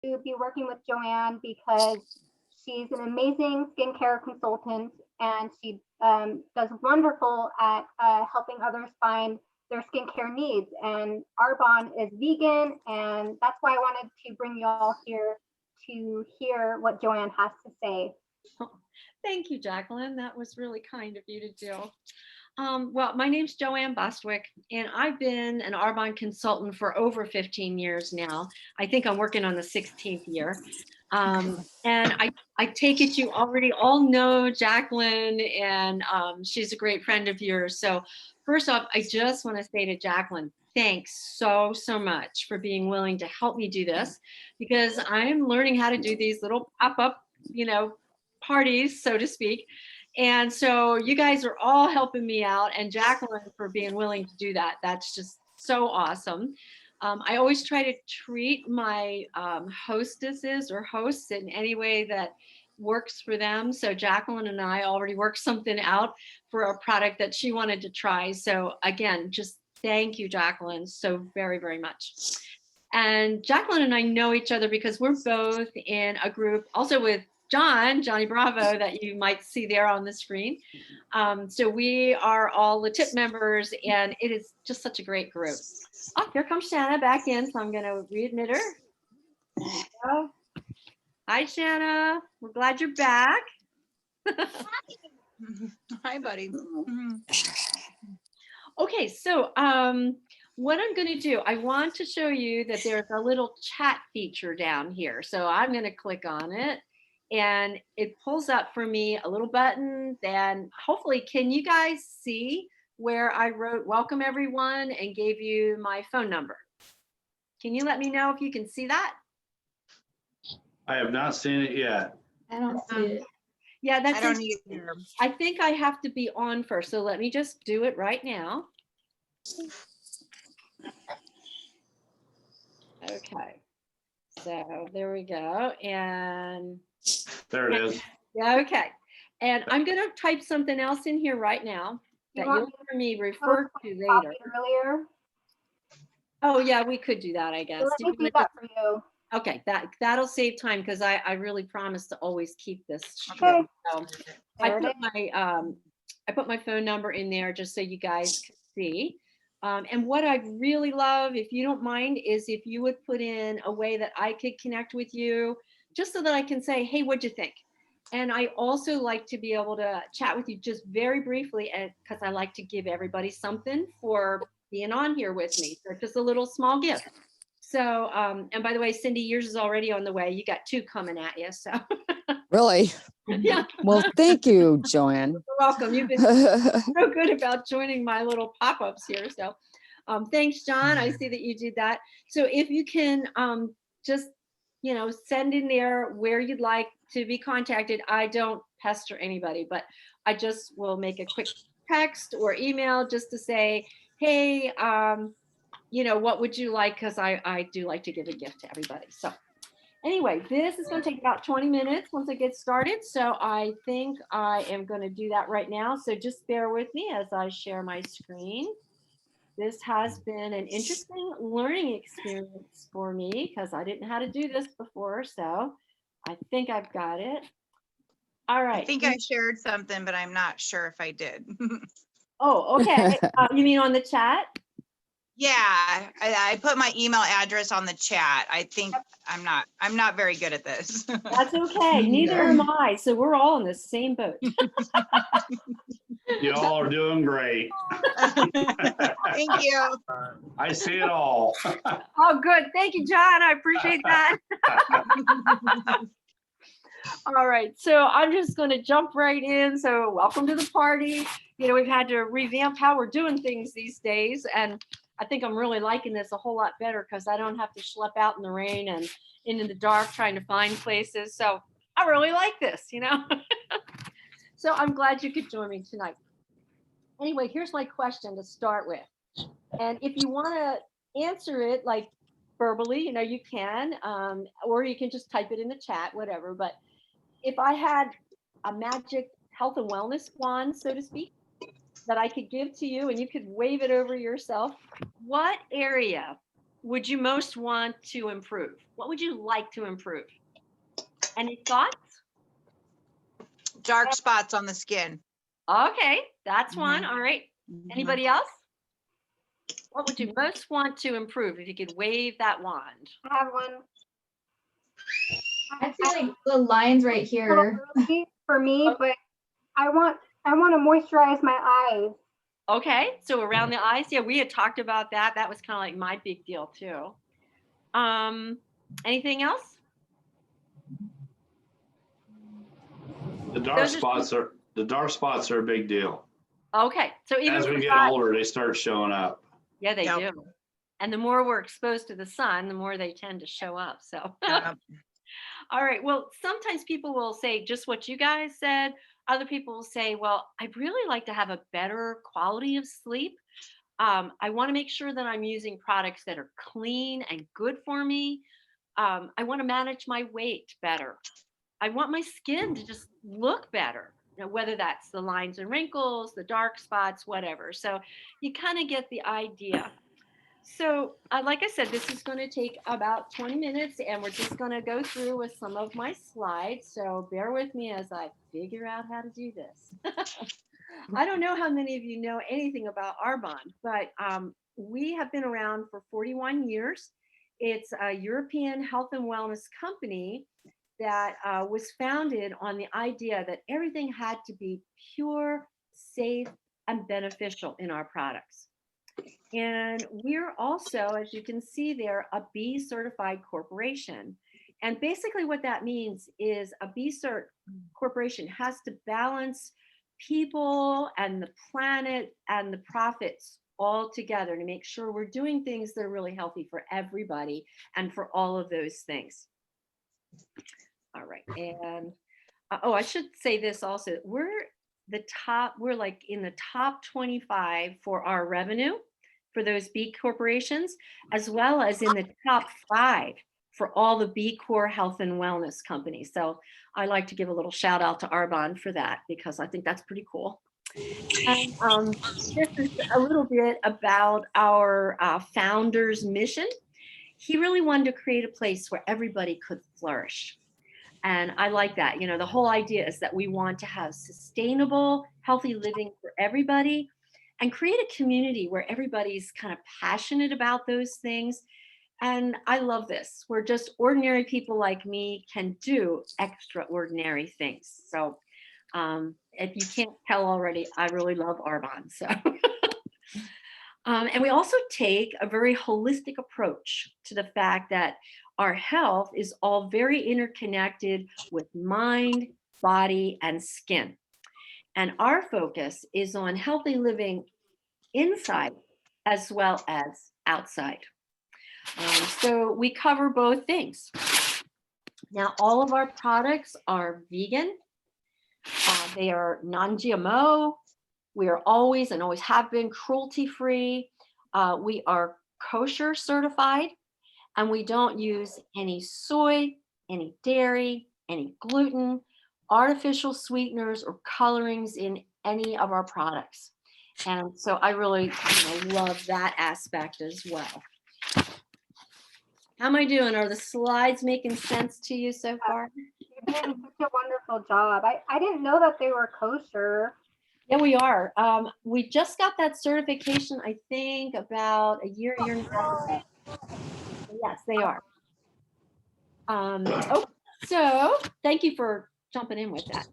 to be working with Joanne because she's an amazing skincare consultant, and she does wonderful at helping others find their skincare needs. And Arbonne is vegan, and that's why I wanted to bring you all here to hear what Joanne has to say. Thank you, Jaclyn. That was really kind of you to do. Well, my name's Joanne Bostwick, and I've been an Arbonne consultant for over 15 years now. I think I'm working on the 16th year. And I take it you already all know Jaclyn, and she's a great friend of yours. So first off, I just want to say to Jaclyn, thanks so much for being willing to help me do this, because I'm learning how to do these little pop-up, parties, so to speak. And so you guys are all helping me out, and Jaclyn for being willing to do that. That's just so awesome. I always try to treat my hostesses or hosts in any way that works for them. So Jaclyn and I already worked something out for a product that she wanted to try. So again, just thank you, Jaclyn, so very, very much. And Jaclyn and I know each other because we're both in a group also with Johnny Bravo, that you might see there on the screen. So we are all the tip members, and it is just such a great group. Oh, here comes Shanna back in, so I'm going to readmit her. There you go. Hi, Shanna. We're glad you're back. Hi, buddy. Okay, so what I'm going to do, I want to show you that there's a little chat feature down here. So I'm going to click on it, and it pulls up for me a little button. Then hopefully, can you guys see where I wrote welcome everyone and gave you my phone number? Can you let me know if you can see that? I have not seen it yet. I don't see it. Yeah, that's I don't either. I think I have to be on first. So let me just do it right now. Okay. So there we go. And there it is. Yeah, okay. And I'm going to type something else in here right now that you'll hear me refer to later. Earlier. Oh, yeah, we could do that, I guess. Let me do that for you. Okay, that'll save time, because I really promise to always keep this short. Okay. So I put my phone number in there just so you guys can see. And what I really love, if you don't mind, is if you would put in a way that I could connect with you, just so that I can say, hey, what'd you think? And I also like to be able to chat with you just very briefly, and because I like to give everybody something for being on here with me. So just a little small gift. So, and by the way, Cindy, yours is already on the way. You got 2 coming at you. So really? Yeah. Well, thank you, Joanne. You're welcome. You've been so good about joining my little pop-ups here. So thanks, John. I see that you did that. So if you can just, send in there where you'd like to be contacted. I don't pester anybody, but I just will make a quick text or email just to say, hey, what would you like? Because I do like to give a gift to everybody. So anyway, this is going to take about 20 minutes once it gets started. So I think I am going to do that right now. So just bear with me as I share my screen. This has been an interesting learning experience for me because I didn't know how to do this before. So I think I've got it. All right. I think I shared something, but I'm not sure if I did. Oh, okay. You mean on the chat? Yeah, I put my email address on the chat. I think I'm not very good at this. That's okay. Neither am I. So we're all in the same boat. You all are doing great. Thank you. I see it all. Oh, good. Thank you, John. I appreciate that. All right. So I'm just going to jump right in. So welcome to the party. We've had to revamp how we're doing things these days. And I think I'm really liking this a whole lot better because I don't have to schlep out in the rain and in the dark trying to find places. So I really like this, So I'm glad you could join me tonight. Anyway, here's my question to start with. And if you want to answer it like verbally, you can, or you can just type it in the chat, whatever. But if I had a magic health and wellness wand, so to speak, that I could give to you and you could wave it over yourself, what area would you most want to improve? What would you like to improve? Any thoughts? Dark spots on the skin. Okay, that's one. Mhm. All right. Mhm. Anybody else? What would you most want to improve if you could wave that wand? I have one. I feel like the lines right It's a little here. early for me, but I want to moisturize my eyes. Okay, so around the eyes, yeah, we had talked about that. That was kind of like my big deal too. Anything else? The dark Those are- spots are a big deal. Okay, so even As for we get guys- older, they start showing up. yeah, they Yep. do. And the more we're exposed to the sun, the more they tend to show up. So, Yep. all right. Well, sometimes people will say just what you guys said. Other people will say, well, I'd really like to have a better quality of sleep. I want to make sure that I'm using products that are clean and good for me. I want to manage my weight better. I want my skin to just look better, whether that's the lines and wrinkles, the dark spots, whatever. So you kind of get the idea. So, like I said, this is going to take about 20 minutes and we're just going to go through with some of my slides. So bear with me as I figure out how to do this. I don't know how many of you know anything about Arbonne, but we have been around for 41 years. It's a European health and wellness company that was founded on the idea that everything had to be pure, safe, and beneficial in our products. And we're also, as you can see there, a B certified corporation. And basically what that means is a B Cert corporation has to balance people and the planet and the profits all together to make sure we're doing things that are really healthy for everybody and for all of those things. All right. And oh, I should say this also. We're like in the top 25 for our revenue for those B corporations, as well as in the top 5 for all the B Corp health and wellness companies. So I like to give a little shout out to Arbonne for that because I think that's pretty cool. And this is a little bit about our founder's mission. He really wanted to create a place where everybody could flourish. And I like that. You know, the whole idea is that we want to have sustainable, healthy living for everybody and create a community where everybody's kind of passionate about those things. And I love this, where just ordinary people like me can do extraordinary things. So if you can't tell already, I really love Arbonne. So, and we also take a very holistic approach to the fact that our health is all very interconnected with mind, body, and skin. And our focus is on healthy living inside as well as outside. So we cover both things. Now, all of our products are vegan. They are non-GMO. We are always and always have been cruelty-free. We are kosher certified, and we don't use any soy, any dairy, any gluten, artificial sweeteners, or colorings in any of our products. And so I really love that aspect as well. How am I doing? Are the slides making sense to you so far? You're doing such a wonderful job. I didn't know that they were kosher. Yeah, we are. We just got that certification, I think, about a year and a half ago. Yes, they are. So thank you for jumping in with that.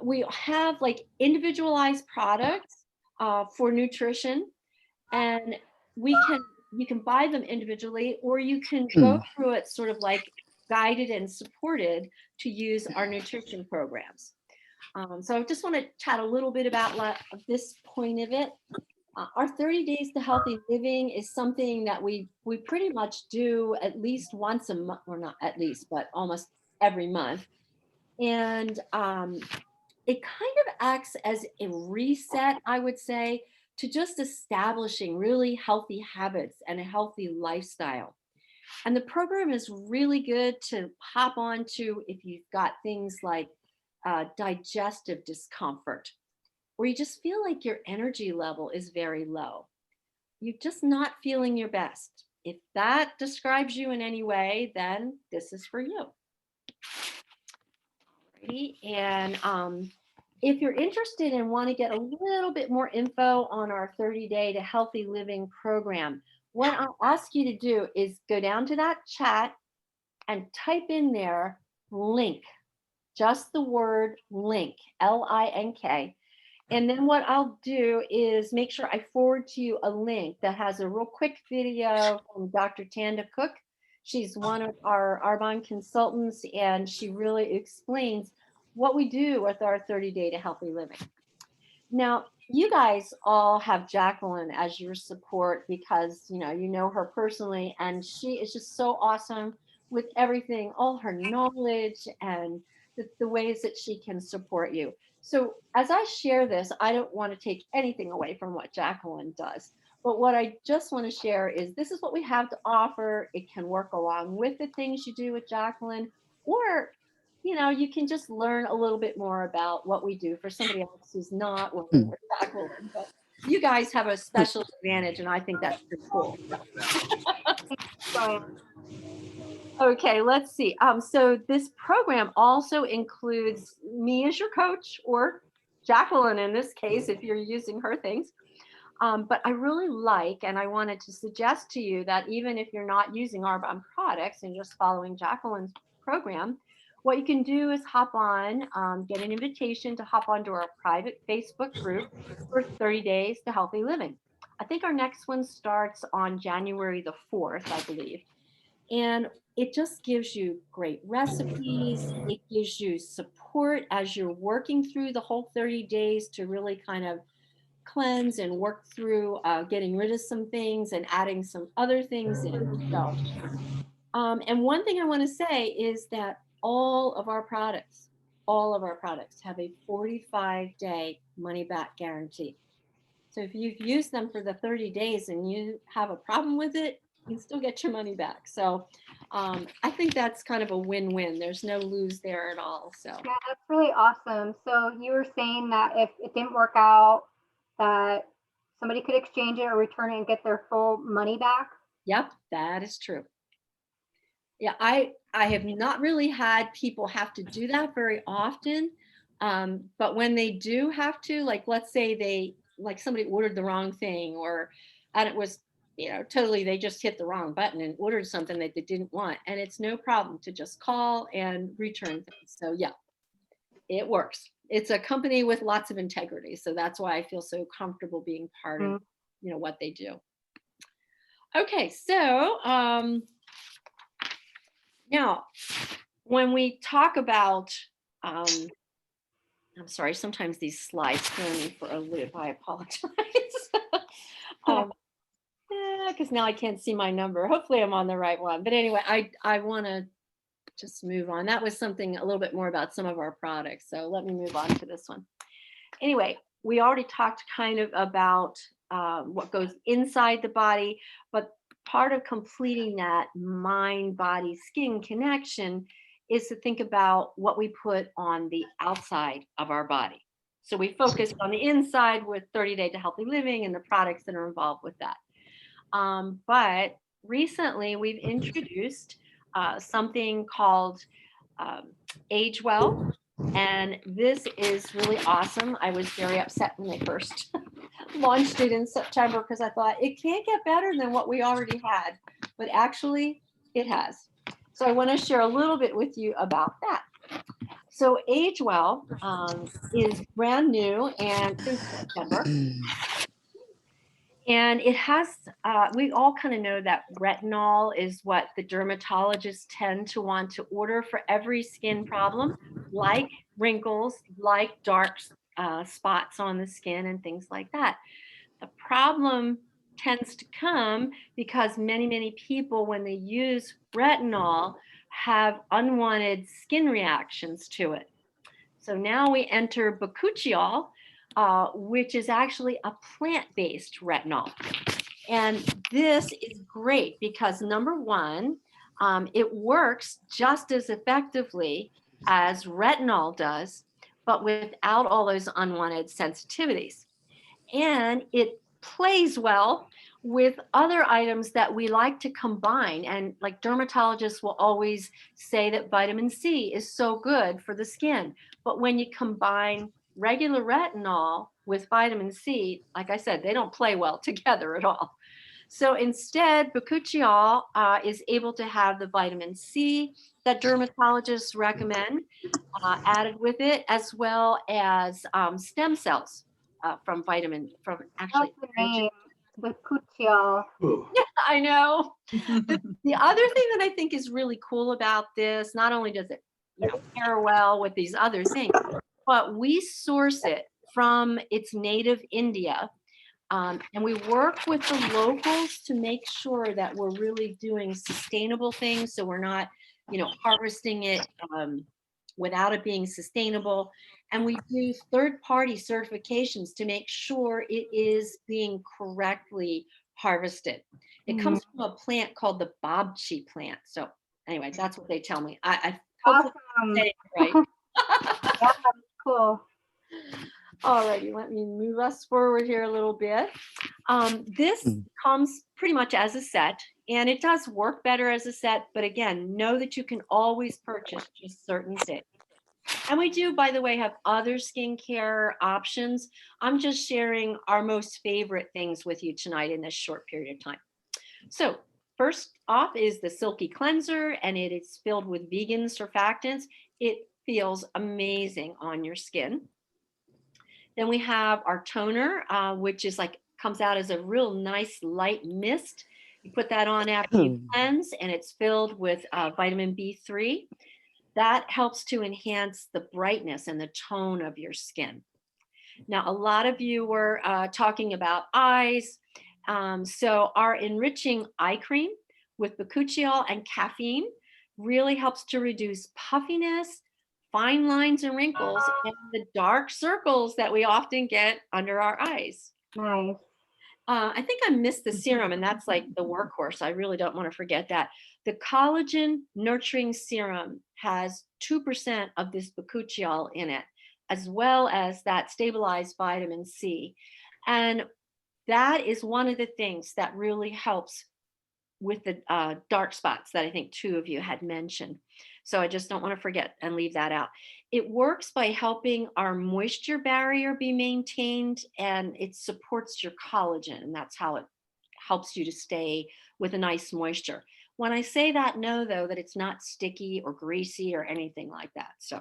We have like individualized products for nutrition, and you can buy them individually, or you can go through it sort of like guided and supported to use our nutrition programs. So I just want to chat a little bit about this point of it. Our 30 Days to Healthy Living is something that we pretty much do at least once a month, or not at least, but almost every month. And it kind of acts as a reset, I would say, to just establishing really healthy habits and a healthy lifestyle. And the program is really good to hop onto if you've got things like digestive discomfort, or you just feel like your energy level is very low. You're just not feeling your best. if that describes you in any way, then this is for you. Alrighty. And if you're interested and want to get a little bit more info on our 30-day to healthy living program, what I'll ask you to do is go down to that chat and type in there link, just the word link, LINK. And then what I'll do is make sure I forward to you a link that has a real quick video from Dr. Tanda Cook. She's one of our Arbonne consultants, and she really explains what we do with our 30-day to healthy living. Now, you guys all have Jaclyn as your support because you know her personally, and she is just so awesome with everything, all her knowledge and the ways that she can support you. So as I share this, I don't want to take anything away from what Jaclyn does. But what I just want to share is this is what we have to offer. It can work along with the things you do with Jaclyn, or you can just learn a little bit more about what we do for somebody else who's not working with Jaclyn. But you guys have a special advantage, and I think that's pretty cool. Okay, let's see. So this program also includes me as your coach, or Jaclyn in this case, if you're using her things. But I really like, and I wanted to suggest to you that even if you're not using Arbonne products and just following Jaclyn's program, what you can do is hop on, get an invitation to hop onto our private Facebook group for 30 days to healthy living. I think our next one starts on January the 4th, I believe. And it just gives you great recipes. It gives you support as you're working through the whole 30 days to really kind of cleanse and work through getting rid of some things and adding some other things in. So, and one thing I want to say is that all of our products have a 45-day money back guarantee. So if you've used them for the 30 days and you have a problem with it, you can still get your money back. So I think that's kind of a win-win. There's no lose there at all. So yeah, that's really awesome. So you were saying that if it didn't work out, that somebody could exchange it or return it and get their full money back? Yep, that is true. Yeah, I have not really had people have to do that very often. But when they do have to, like, let's say somebody ordered the wrong thing, and it was, totally, they just hit the wrong button and ordered something that they didn't want. And it's no problem to just call and return things. So yeah, it works. It's a company with lots of integrity. So that's why I feel so comfortable being part of, what they do. Okay, so now when we talk about, I'm sorry, sometimes these slides throw me for a loop. I apologize. Because now I can't see my number. Hopefully I'm on the right one. But anyway, I want to just move on. That was something a little bit more about some of our products. So let me move on to this one. Anyway, we already talked kind of about what goes inside the body, but part of completing that mind, body, skin connection is to think about what we put on the outside of our body. So we focused on the inside with 30-day to healthy living and the products that are involved with that. But recently we've introduced something called Age Well. And this is really awesome. I was very upset when they first launched it in September because I thought it can't get better than what we already had. But actually it has. So I want to share a little bit with you about that. So Age Well is brand new and since September. And it has, we all kind of know that retinol is what the dermatologists tend to want to order for every skin problem, like wrinkles, like dark spots on the skin and things like that. The problem tends to come because many people, when they use retinol, have unwanted skin reactions to it. So now we enter bakuchiol, which is actually a plant-based retinol. And this is great because number one, it works just as effectively as retinol does, but without all those unwanted sensitivities. And it plays well with other items that we like to combine. And like dermatologists will always say that vitamin C is so good for the skin. But when you combine regular retinol with vitamin C, like I said, they don't play well together at all. So instead, bakuchiol is able to have the vitamin C that dermatologists recommend added with it, as well as stem cells from actually. That's the name, the Cuccio. I know. The other thing that I think is really cool about this, not only does it, pair well with these other things, but we source it from its native India. And we work with the locals to make sure that we're really doing sustainable things. So we're not, harvesting it without it being sustainable. And we do third-party certifications to make sure it is being correctly harvested. It comes from a plant called the bobchi plant. So anyway, that's what they tell me. I hopefully Awesome. say it right. Yeah, that's cool. All righty, let me move us forward here a little bit. This comes pretty much as a set, and it does work better as a set, but again, know that you can always purchase just certain things. And we do, by the way, have other skincare options. I'm just sharing our most favorite things with you tonight in this short period of time. So first off is the Silky Cleanser, and it is filled with vegan surfactants. It feels amazing on your skin. Then we have our toner, which is comes out as a real nice light mist. You put that on after you cleanse, and it's filled with vitamin B3. That helps to enhance the brightness and the tone of your skin. Now, a lot of you were talking about eyes. So our Enriching Eye Cream with bakuchiol and caffeine really helps to reduce puffiness, fine lines and wrinkles, and the dark circles that we often get under our eyes. Nice. I think I missed the serum, and that's like the workhorse. I really don't want to forget that. The collagen nurturing serum has 2% of this bakuchiol in it, as well as that stabilized vitamin C. And that is one of the things that really helps with the dark spots that I think two of you had mentioned. So I just don't want to forget and leave that out. It works by helping our moisture barrier be maintained, and it supports your collagen, and that's how it helps you to stay with a nice moisture. When I say that, know though that it's not sticky or greasy or anything like that. So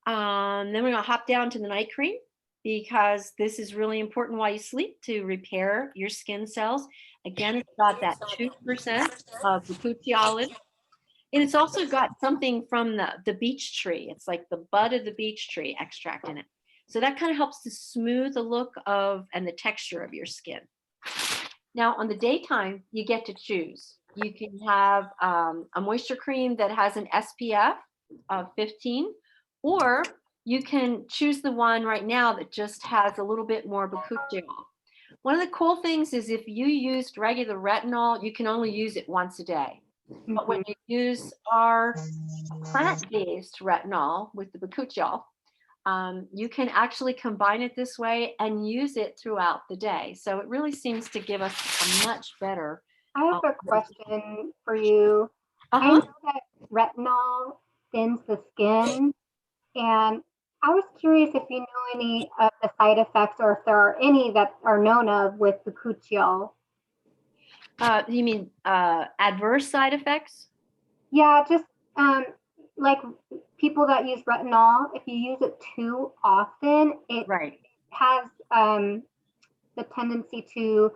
then we're gonna hop down to the night cream, because this is really important while you sleep to repair your skin cells. Again, it's got that 2% of bakuchiol, and it's also got something from the beech tree. It's like the bud of the beech tree extract in it. So that kind of helps to smooth the look of and the texture of your skin. Now, on the daytime, you get to choose. You can have a moisture cream that has an SPF of 15, or you can choose the one right now that just has a little bit more bakuchiol. One of the cool things is if you used regular retinol, you can only use it once a day. But when you use our plant-based retinol with the bakuchiol, you can actually combine it this way and use it throughout the day. So it really seems to give us a much better. I have a question for you. I know that retinol thins the skin, and I was curious if you know any of the side effects, or if there are any that are known of with the bakuchiol. You mean adverse side effects? Yeah, just like people that use retinol, if you use it too often, it has the tendency to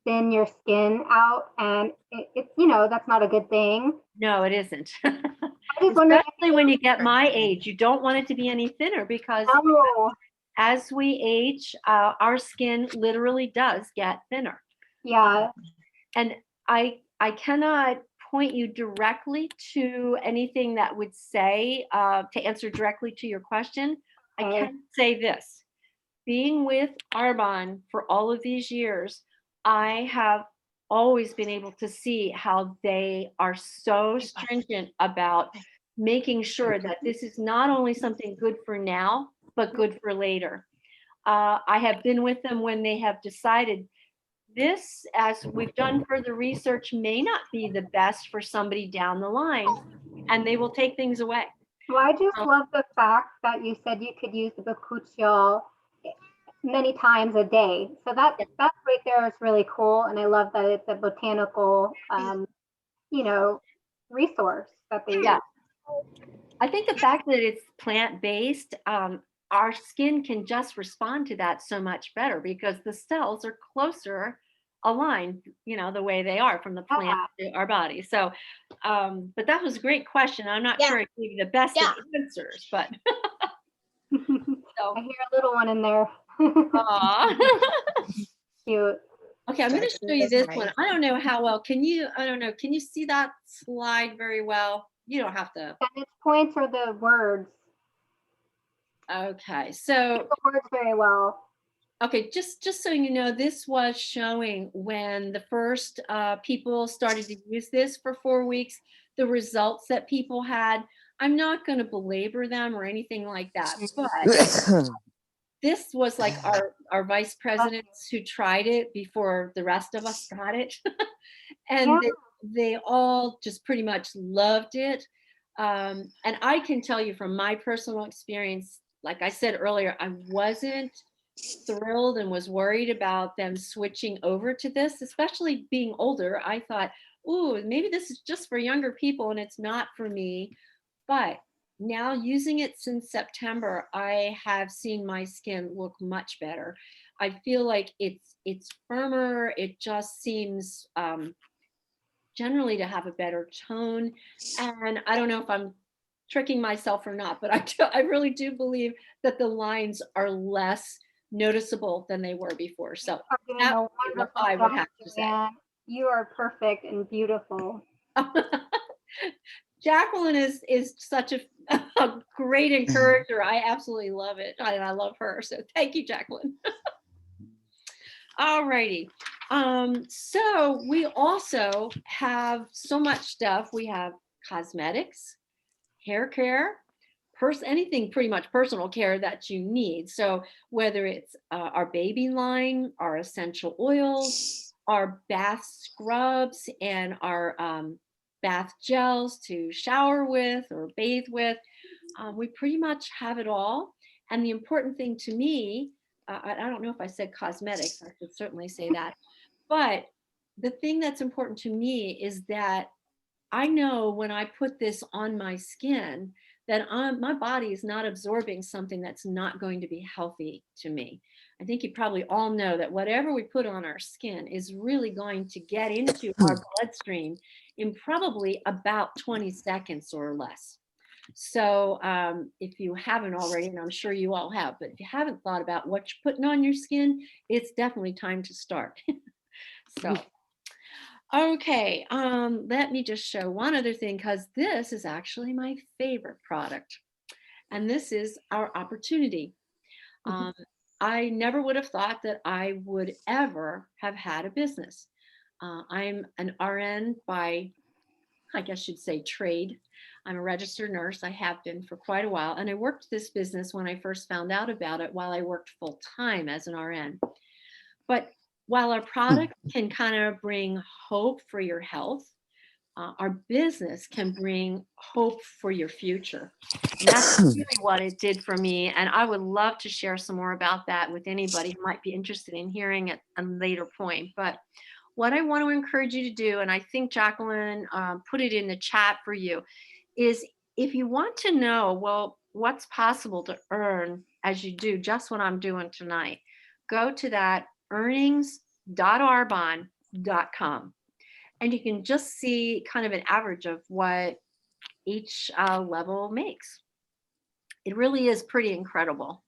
thin your skin out, and it's that's not a good thing. No, it isn't. I just wonder, especially when you get my age, you don't want it to be any thinner, because as we age, our skin literally does get thinner. Yeah. And I cannot point you directly to anything that would say to answer directly to your question. I can say this: being with Arbonne for all of these years, I have always been able to see how they are so stringent about making sure that this is not only something good for now, but good for later. I have been with them when they have decided this, as we've done further research, may not be the best for somebody down the line, and they will take things away. Well, I just love the fact that you said you could use the bakuchiol many times a day. So that right there is really cool, and I love that it's a botanical, you know, resource that they Yeah. use. I think the fact that it's plant-based, our skin can just respond to that so much better because the cells are closer aligned, the way they are from the plant to our body. So, but that was a great question. I'm not sure I gave you the best of answers, but so. I hear a little one in there. Cute. Okay, I'm going to show you this one. I don't know how well. Can you see that slide very well? You don't have to. And its points are the words. Okay, so the words very well. Okay, just so you know, this was showing when the first people started to use this for 4 weeks, the results that people had. I'm not going to belabor them or anything like that, but this was like our vice presidents who tried it before the rest of us got it. And they all just pretty much loved it. And I can tell you from my personal experience, like I said earlier, I wasn't thrilled and was worried about them switching over to this, especially being older. I thought, ooh, maybe this is just for younger people and it's not for me. But now using it since September, I have seen my skin look much better. I feel like it's firmer. It just seems generally to have a better tone. And I don't know if I'm tricking myself or not, but I really do believe that the lines are less noticeable than they were before. So that I would have to say. You are perfect and beautiful. Jaclyn is such a great encourager. I absolutely love it. And I love her. So thank you, Jaclyn. All righty. So we also have so much stuff. We have cosmetics, hair care, anything pretty much personal care that you need. So whether it's our baby line, our essential oils, our bath scrubs, and our bath gels to shower with or bathe with, we pretty much have it all. And the important thing to me, I don't know if I said cosmetics, I should certainly say that, but the thing that's important to me is that I know when I put this on my skin that my body is not absorbing something that's not going to be healthy to me. I think you probably all know that whatever we put on our skin is really going to get into our bloodstream in probably about 20 seconds or less. So if you haven't already, and I'm sure you all have, but if you haven't thought about what you're putting on your skin, it's definitely time to start. So. Okay, let me just show one other thing because this is actually my favorite product. And this is our opportunity. I never would have thought that I would ever have had a business. I'm an RN by, I guess you'd say, trade. I'm a registered nurse. I have been for quite a while. And I worked this business when I first found out about it while I worked full time as an RN. But while our product can kind of bring hope for your health, our business can bring hope for your future. And that's really what it did for me. And I would love to share some more about that with anybody who might be interested in hearing at a later point. But what I want to encourage you to do, and I think Jaclyn put it in the chat for you, is if you want to know, well, what's possible to earn as you do just what I'm doing tonight, go to that earnings.arbonne.com. And you can just see kind of an average of what each level makes. It really is pretty incredible.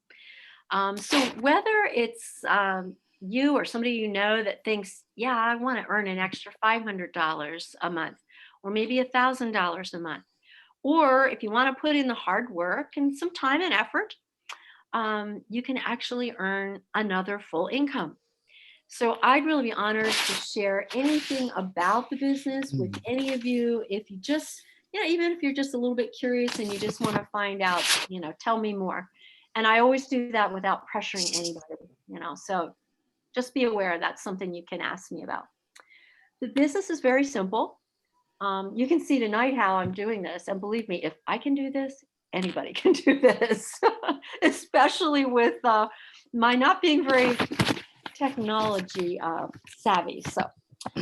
So whether it's you or somebody you know that thinks, yeah, I want to earn an extra $500 a month, or maybe $1,000 a month, or if you want to put in the hard work and some time and effort, you can actually earn another full income. So I'd really be honored to share anything about the business with any of you. If you just, even if you're just a little bit curious and you just want to find out, tell me more. And I always do that without pressuring anybody, so just be aware that's something you can ask me about. The business is very simple. You can see tonight how I'm doing this. And believe me, if I can do this, anybody can do this, especially with my not being very technology savvy. So,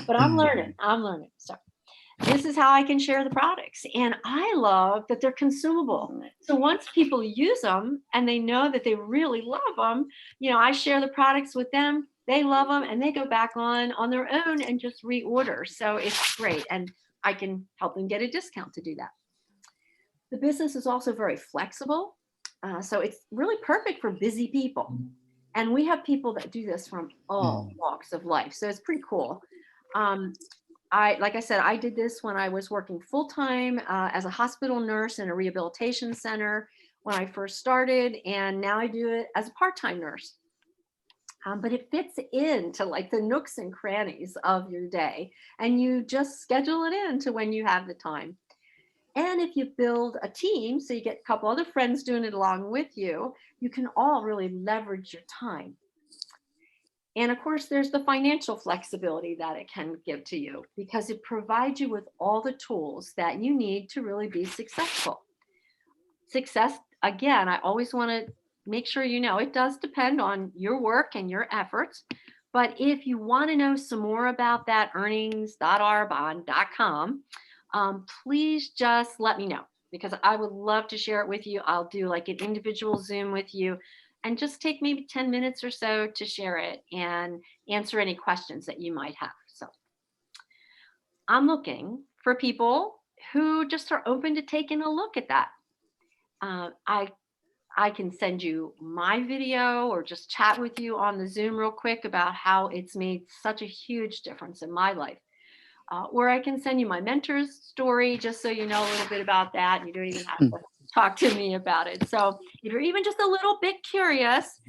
but I'm learning. So this is how I can share the products. And I love that they're consumable. So once people use them and they know that they really love them, I share the products with them. They love them and they go back on their own and just reorder. So it's great. And I can help them get a discount to do that. The business is also very flexible. So it's really perfect for busy people. And we have people that do this from all walks of life. So it's pretty cool. Like I said, I did this when I was working full-time as a hospital nurse in a rehabilitation center when I first started. And now I do it as a part-time nurse. But it fits into like the nooks and crannies of your day. And you just schedule it in to when you have the time. And if you build a team, so you get a couple other friends doing it along with you, you can all really leverage your time. And of course, there's the financial flexibility that it can give to you because it provides you with all the tools that you need to really be successful. Success, again, I always want to make sure it does depend on your work and your efforts. But if you want to know some more about that, earnings.arbonne.com, please just let me know because I would love to share it with you. I'll do like an individual Zoom with you and just take maybe 10 minutes or so to share it and answer any questions that you might have. So I'm looking for people who just are open to taking a look at that. I can send you my video or just chat with you on the Zoom real quick about how it's made such a huge difference in my life. Or I can send you my mentor's story just so you know a little bit about that. And you don't even have to talk to me about it. So if you're even just a little bit curious,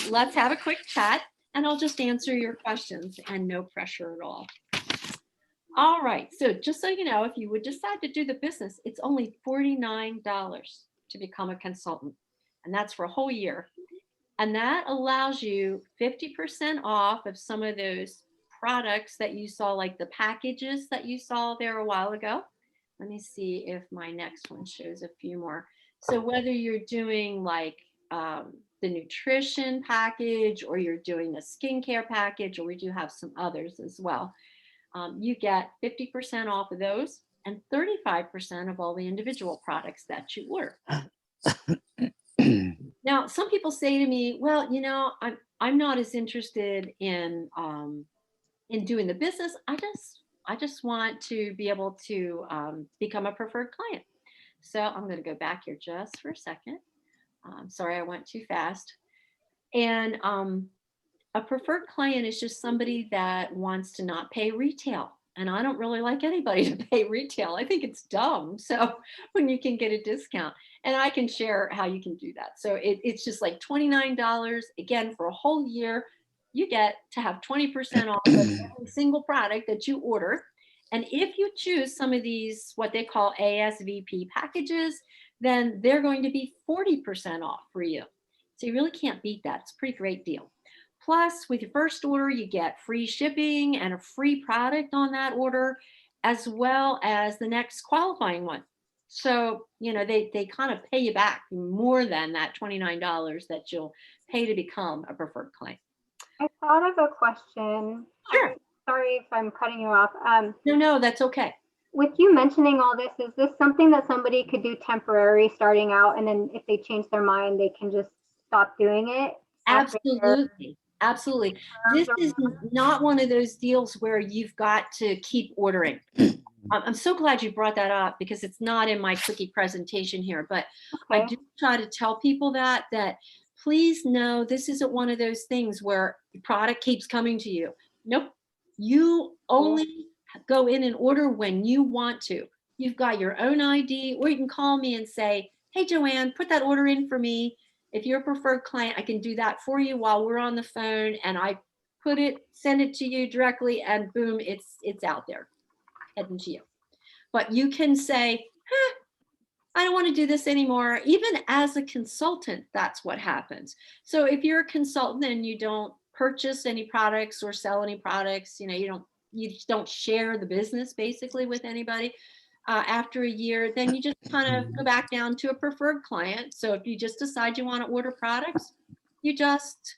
let's have a quick chat and I'll just answer your questions and no pressure at all. All right. So just so you know, if you would decide to do the business, it's only $49 to become a consultant. And that's for a whole year. And that allows you 50% off of some of those products that you saw, like the packages that you saw there a while ago. Let me see if my next one shows a few more. So whether you're doing like the nutrition package or you're doing the skincare package, or we do have some others as well, you get 50% off of those and 35% of all the individual products that you order. Now, some people say to me, well, I'm not as interested in doing the business. I just want to be able to become a preferred client. So I'm going to go back here just for a second. Sorry, I went too fast. And a preferred client is just somebody that wants to not pay retail. And I don't really like anybody to pay retail. I think it's dumb. So when you can get a discount, and I can share how you can do that. So it's just like $29. Again, for a whole year, you get to have 20% off of every single product that you order. And if you choose some of these, what they call ASVP packages, then they're going to be 40% off for you. So you really can't beat that. It's a pretty great deal. Plus, with your first order, you get free shipping and a free product on that order, as well as the next qualifying one. So, they kind of pay you back more than that $29 that you'll pay to become a preferred client. I thought of a question. Sure. Sorry if I'm cutting you off. No, that's okay. With you mentioning all this, is this something that somebody could do temporary starting out, and then if they change their mind, they can just stop doing it? Absolutely. Absolutely. This is not one of those deals where you've got to keep ordering. I'm so glad you brought that up because it's not in my quickie presentation here, but okay. I do try to tell people that please know this isn't one of those things where the product keeps coming to you. Nope. You only go in and order when you want to. You've got your own ID, or you can call me and say, hey, Joanne, put that order in for me. If you're a preferred client, I can do that for you while we're on the phone, and I send it to you directly, and boom, it's out there heading to you. But you can say, I don't want to do this anymore. Even as a consultant, that's what happens. So if you're a consultant and you don't purchase any products or sell any products, you just don't share the business basically with anybody. After a year, then you just kind of go back down to a preferred client. So if you just decide you want to order products, you just,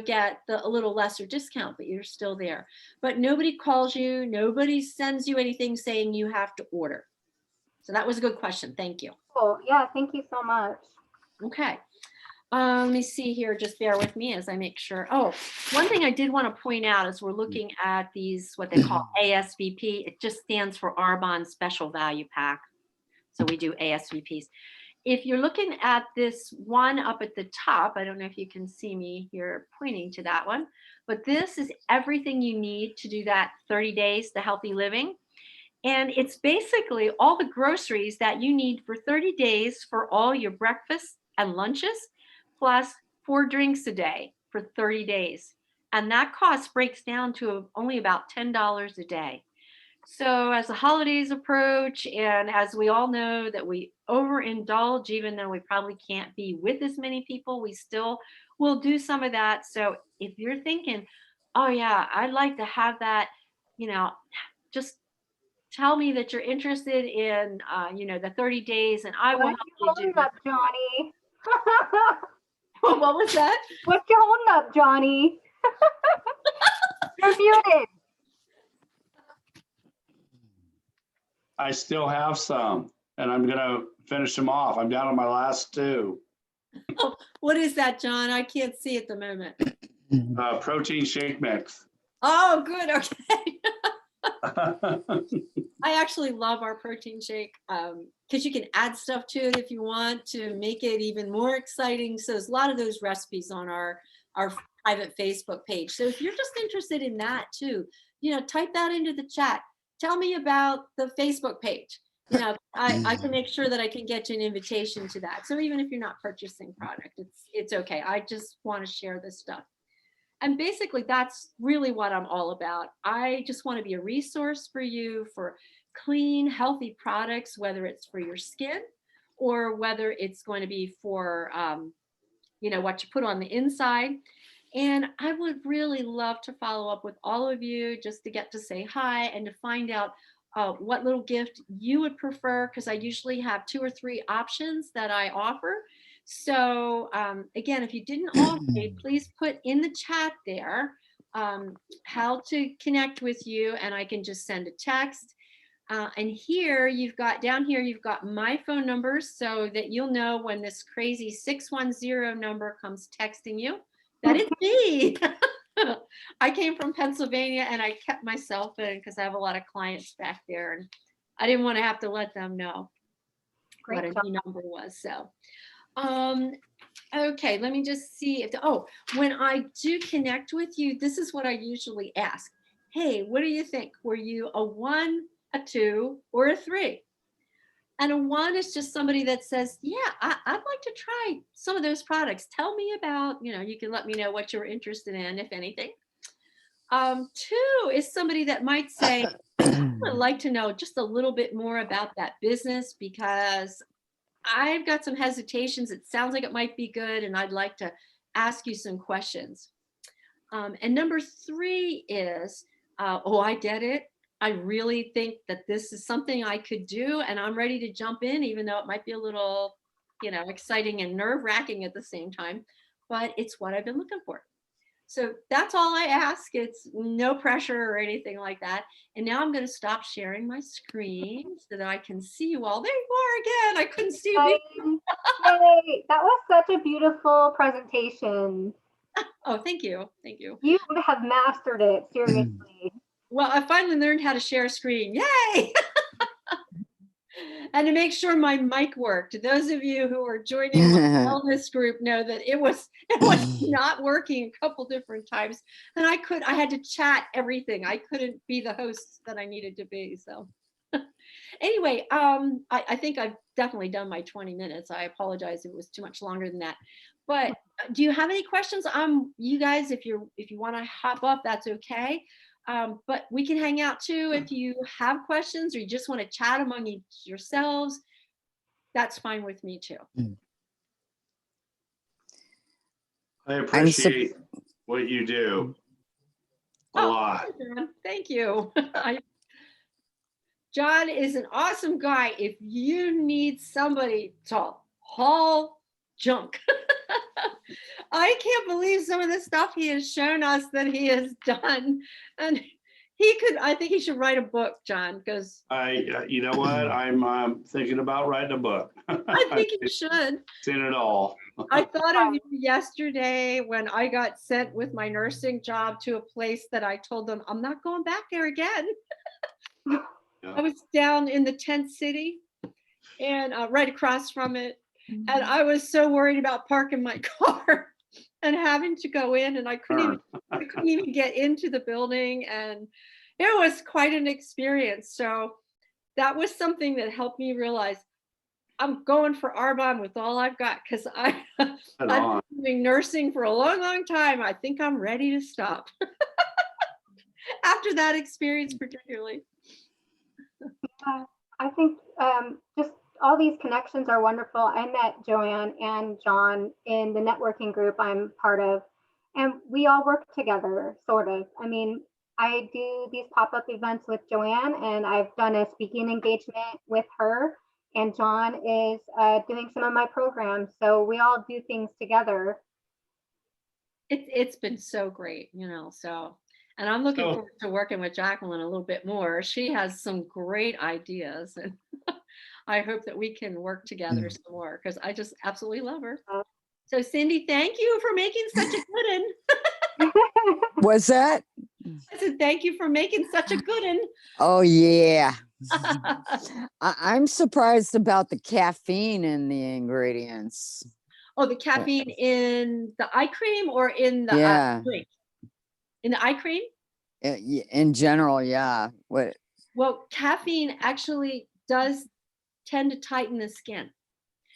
get a little lesser discount, but you're still there. But nobody calls you, nobody sends you anything saying you have to order. So that was a good question. Thank you. Cool. Yeah, thank you so much. Okay. Let me see here. Just bear with me as I make sure. Oh, one thing I did want to point out is we're looking at these, what they call ASVP. It just stands for Arbonne Special Value Pack. So we do ASVPs. If you're looking at this one up at the top, I don't know if you can see me here pointing to that one, but this is everything you need to do that 30 days to healthy living. And it's basically all the groceries that you need for 30 days for all your breakfasts and lunches, plus 4 drinks a day for 30 days. And that cost breaks down to only about $10 a day. So as the holidays approach, and as we all know that we overindulge, even though we probably can't be with as many people, we still will do some of that. So if you're thinking, oh yeah, I'd like to have that, just tell me that you're interested in, the 30 days, and I will What help you you do holding up, it. Johnny? What was that? What you holding up, Johnny? You're muted. I still have some, and I'm gonna finish them off. I'm down on my last 2. What is that, John? I can't see at the moment. Protein shake mix. Oh, good. Okay. I actually love our protein shake because you can add stuff to it if you want to make it even more exciting. So there's a lot of those recipes on our private Facebook page. So if you're just interested in that too, type that into the chat. Tell me about the Facebook page. I can make sure that I can get you an invitation to that. So even if you're not purchasing product, it's okay. I just want to share this stuff. And basically, that's really what I'm all about. I just want to be a resource for you for clean, healthy products, whether it's for your skin or whether it's going to be for, what you put on the inside. And I would really love to follow up with all of you just to get to say hi and to find out what little gift you would prefer, because I usually have 2 or 3 options that I offer. So again, if you didn't already, please put in the chat there how to connect with you, and I can just send a text. And here down here, you've got my phone number so that you'll know when this crazy 610 number comes texting you that it's me. I came from Pennsylvania and I kept my cell phone because I have a lot of clients back there, and I didn't want to have to let them know what a new number was. So okay, let me just see if when I do connect with you, this is what I usually ask. Hey, what do you think? Were you a 1, a 2, or a 3? And a 1 is just somebody that says, yeah, I'd like to try some of those products. Tell me about, you can let me know what you're interested in, if anything. 2 is somebody that might say, I would like to know just a little bit more about that business because I've got some hesitations. It sounds like it might be good, and I'd like to ask you some questions. And number 3 is, I get it. I really think that this is something I could do, and I'm ready to jump in, even though it might be a little, exciting and nerve-wracking at the same time, but it's what I've been looking for. So that's all I ask. It's no pressure or anything like that. And now I'm going to stop sharing my screen so that I can see you all. There you are again. I couldn't see you. Yay. That was such a beautiful presentation. Oh, thank you. Thank you. You have mastered it, seriously. Well, I finally learned how to share a screen. Yay! And to make sure my mic worked. Those of you who are joining my wellness group know that it was not working a couple different times. And I had to chat everything. I couldn't be the host that I needed to be. So anyway, I think I've definitely done my 20 minutes. I apologize if it was too much longer than that. But do you have any questions? You guys, if you want to hop up, that's okay. But we can hang out too if you have questions or you just want to chat among yourselves. That's fine with me too. I appreciate what you do a Oh, lot. John, thank you. John is an awesome guy if you need somebody to haul junk. I can't believe some of the stuff he has shown us that he has done. And I think he should write a book, John, because You know what? I'm thinking about writing a book. I think you should. Seen it all. I thought of you yesterday when I got sent with my nursing job to a place that I told them I'm not going back there again. Yeah. I was down in the tent city and right across from it. And I was so worried about parking my car and having to go in, and I couldn't even get into the building. And it was quite an experience. So that was something that helped me realize I'm going for Arbonne with all I've got, because I've been doing nursing for a long, long time. I think I'm ready to stop after that experience, particularly. I think just all these connections are wonderful. I met Joanne and John in the networking group I'm part of, and we all work together, sort of. I mean, I do these pop-up events with Joanne, and I've done a speaking engagement with her, and John is doing some of my programs. So we all do things together. It's been so great, so. And I'm looking forward to working with Jaclyn a little bit more. She has some great ideas, and I hope that we can work together some more, because I just absolutely love her. So Cindy, thank you for making such a good one. What's that? I said, thank you for making such a good one. Oh, yeah. I'm surprised about the caffeine in the ingredients. Oh, the caffeine in the eye cream or in the drink? In the eye cream? In general, yeah. What? Well, caffeine actually does tend to tighten the skin.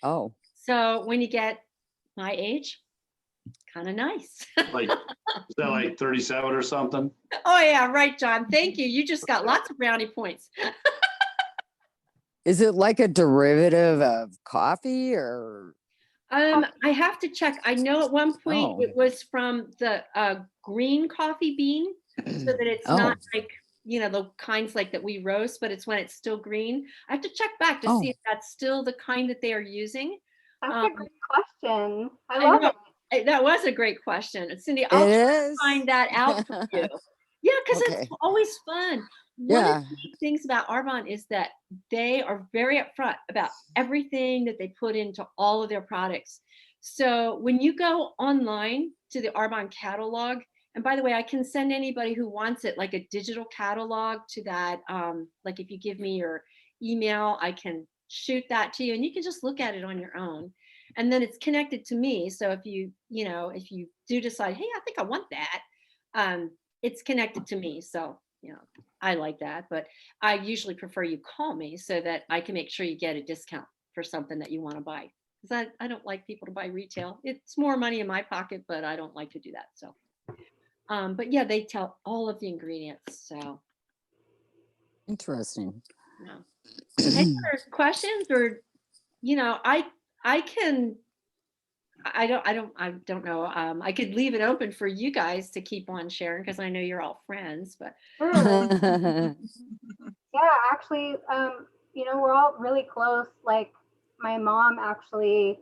Oh. So when you get my age, kind of nice. Like, is that like 37 or something? Oh yeah, right, John. Thank you. You just got lots of brownie points. Is it like a derivative of coffee or? I have to check. I know at one point it was from the green coffee bean, so that it's not like, the kinds like that we roast, but it's when it's still green. I have to check back to see if that's still the kind that they are using. That's a great question. I love it. That was a great question. Cindy, I'll try to find that out for you. Yeah, because it's always fun. One of the neat things about Arbonne is that they are very upfront about everything that they put into all of their products. So when you go online to the Arbonne catalog, and by the way, I can send anybody who wants it like a digital catalog to that. Like if you give me your email, I can shoot that to you, and you can just look at it on your own. And then it's connected to me. So if you do decide, hey, I think I want that, it's connected to me. So, I like that, but I usually prefer you call me so that I can make sure you get a discount for something that you want to buy. Because I don't like people to buy retail. It's more money in my pocket, but I don't like to do that. So, but yeah, they tell all of the ingredients. So Interesting. Any other questions, or I don't know. I could leave it open for you guys to keep on sharing, because I know you're all friends, but yeah, actually, we're all really close. Like my mom actually,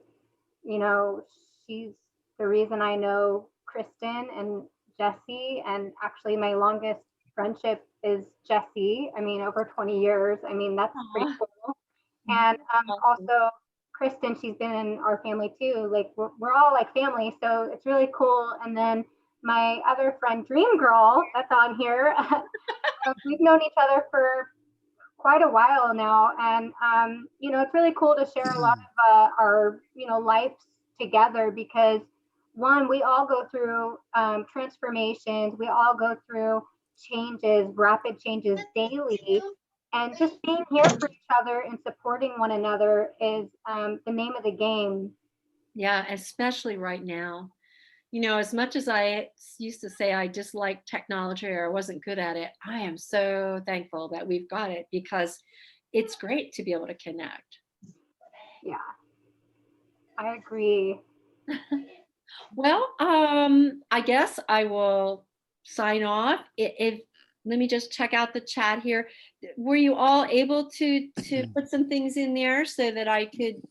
she's the reason I know Kristen and Jesse, and actually my longest friendship is Jesse. I mean, over 20 years. I mean, that's pretty cool. And also Kristen, she's been in our family too. Like we're all like family, so it's really cool. And then my other friend, Dream Girl, that's on here. We've known each other for quite a while now, and it's really cool to share a lot of our lives together, because one, we all go through transformations, we all go through changes, rapid changes daily. And just being here for each other and supporting one another is the name of the game. Yeah, especially right now. As much as I used to say I disliked technology or I wasn't good at it, I am so thankful that we've got it, because it's great to be able to connect. Yeah, I agree. Well, I guess I will sign off. If let me just check out the chat here. Were you all able to put some things in there so that I could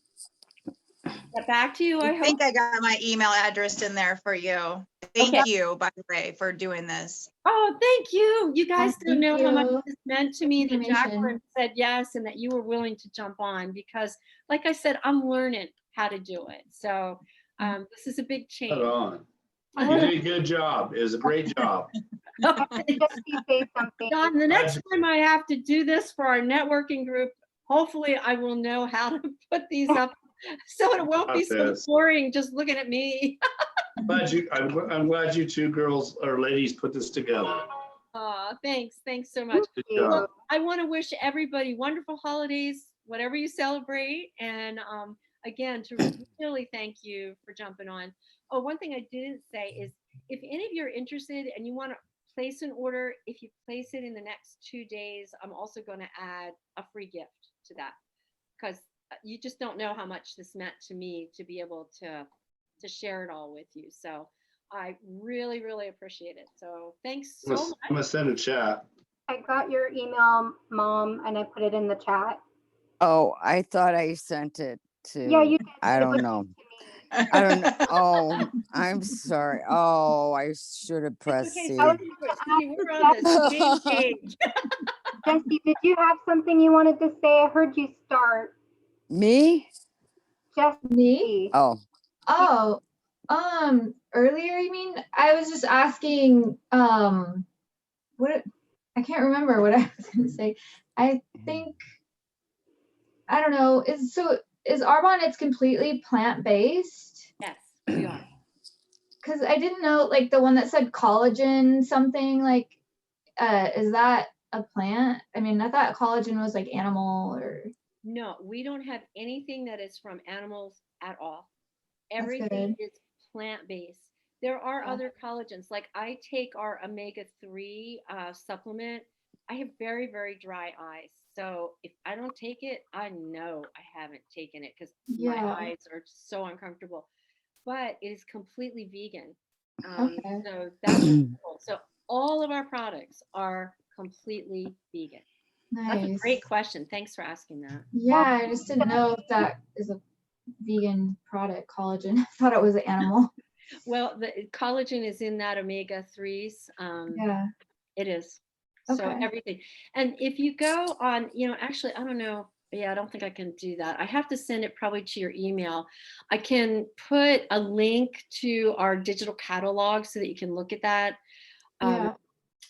get back to you? I I hope. think I got my email address in there for you. Thank Okay. you, by the way, for doing this. Oh, thank you. You guys don't thank know how much you. this meant to me that Information. Jaclyn said yes and that you were willing to jump on because, like I said, I'm learning how to do it. So this is a big change. Right on. You did a good job. It was a great job. Jesse say something. John, the next time I have to do this for our networking group, hopefully I will know how to put these up so it won't be so Yes. boring just looking at me. I'm glad you two girls or ladies put this together. Thanks. Thanks so much. Good you. job. I want to wish everybody wonderful holidays, whatever you celebrate. And again, to really thank you for jumping on. Oh, one thing I didn't say is if any of you are interested and you want to place an order, if you place it in the next 2 days, I'm also going to add a free gift to that because you just don't know how much this meant to me to be able to share it all with you. So I really, really appreciate it. So thanks so much. I'm gonna send a chat. I got your email, Mom, and I put it in the chat. Oh, I thought I sent it to. Yeah, you did. I It don't was know. to me. I don't know. Oh, I'm sorry. Oh, I should have pressed Okay, C. I was Susie, we're on the same page. Jesse, did you have something you wanted to say? I heard you start. Me? Jesse. Me? Oh, Oh, earlier you mean? I was just asking, what, I can't remember what I was gonna say. I think, I don't know, is Arbonne, it's completely plant-based? Yes, we are. Cause I didn't know, like the one that said collagen something, like, is that a plant? I mean, I thought collagen was like animal or. No, we don't have anything that is from animals at all. That's Everything good. is plant-based. There are Yeah. other collagens. Like I take our omega-3 supplement. I have very, very dry eyes. So if I don't take it, I know I haven't taken it because my Yeah. eyes are so uncomfortable. But it is completely vegan. Okay. So that's really cool. So all of our products are completely vegan. That's a Nice. great question. Thanks for asking that. Yeah, I just didn't know if that is a vegan product, collagen. I thought it was an animal. Well, the collagen is in that omega-3s. Yeah. It is. So Okay. everything. And if you go on, actually, I don't know. Yeah, I don't think I can do that. I have to send it probably to your email. I can put a link to our digital catalog so that you can look at that. Yeah.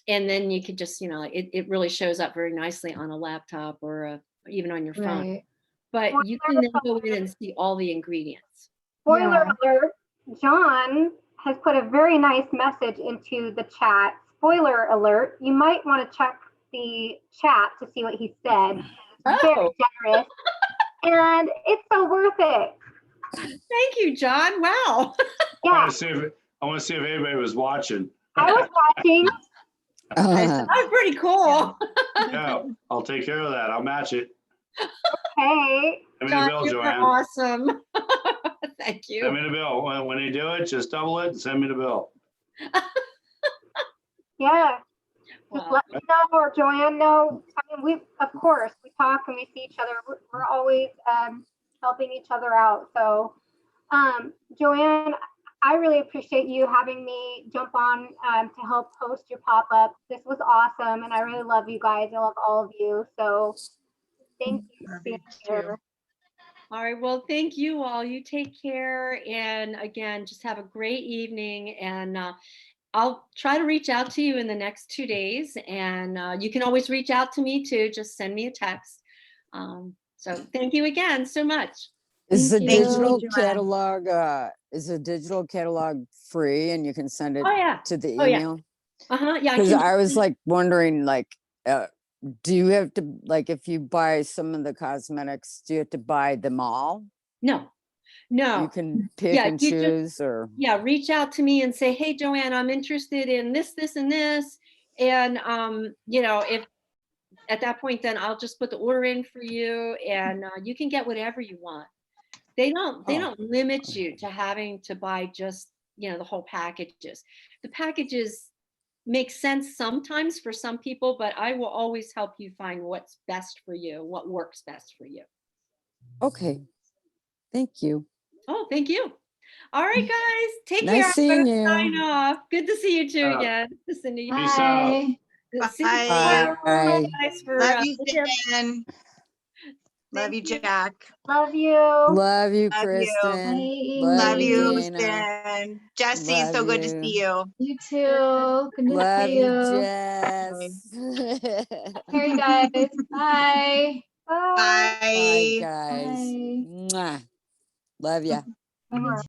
And then you could just, it really shows up very nicely on a laptop or even on your phone. Right. But you can then go in and see all the ingredients. Spoiler Yeah. alert, John has put a very nice message into the chat. Spoiler alert, you might want to check the chat to see what he said. It's very generous. And it's so worth it. Thank you, John. Wow. I Yeah, want to see if anybody was watching. I was watching. That was pretty cool. Yeah, I'll take care of that. I'll match it. Hey, Send me the John, bill, you were Joanne. awesome. Thank you. Send me the bill. When you do it, just double it and send me the bill. yeah. Just Wow. let me know or Joanne know. I mean, of course, we talk and we see each other. We're always helping each other out. So, Joanne, I really appreciate you having me jump on to help host your pop-up. This was awesome, and I really love you guys. I love all of you. So, thank you for being here. All right. Well, thank you all. You take care. And again, just have a great evening. And I'll try to reach out to you in the next 2 days. And you can always reach out to me too. Just send me a text. So thank you again so much. is the Thank you. digital Joanne. catalog free and you can send it Oh, yeah. to the Oh, yeah. email? Yeah. Because I was like wondering, like, do you have to, like, if you buy some of the cosmetics, do you have to buy them all? No. You can pick Yeah, and you just- choose, or Yeah, reach out to me and say, hey, Joanne, I'm interested in this, this, and this. And, if at that point, then I'll just put the order in for you and you can get whatever you want. They don't limit you to having to buy just the whole packages. The packages make sense sometimes for some people, but I will always help you find what's best for you, what works best for you. Okay. Thank you. Oh, thank you. All right, guys, take Nice care. I'm seeing gonna you. sign off. Good to see you too Yeah. again, Cindy. Peace out. Bye. See you Bye. tomorrow. Bye. Guys, for Love you, the tip. Jen. Love Thank you, you. Jack. Love you. Love you, Love you. Kristen. Bye, Love Love Amy. you, you, Dana. Jen. Jesse, Love so good to you. see you. You too. Good to Love see you, you. Jess. All right, guys. Bye. Bye. Bye, Bye. guys. Bye. Mwah. Love ya. Love you Mwah. too.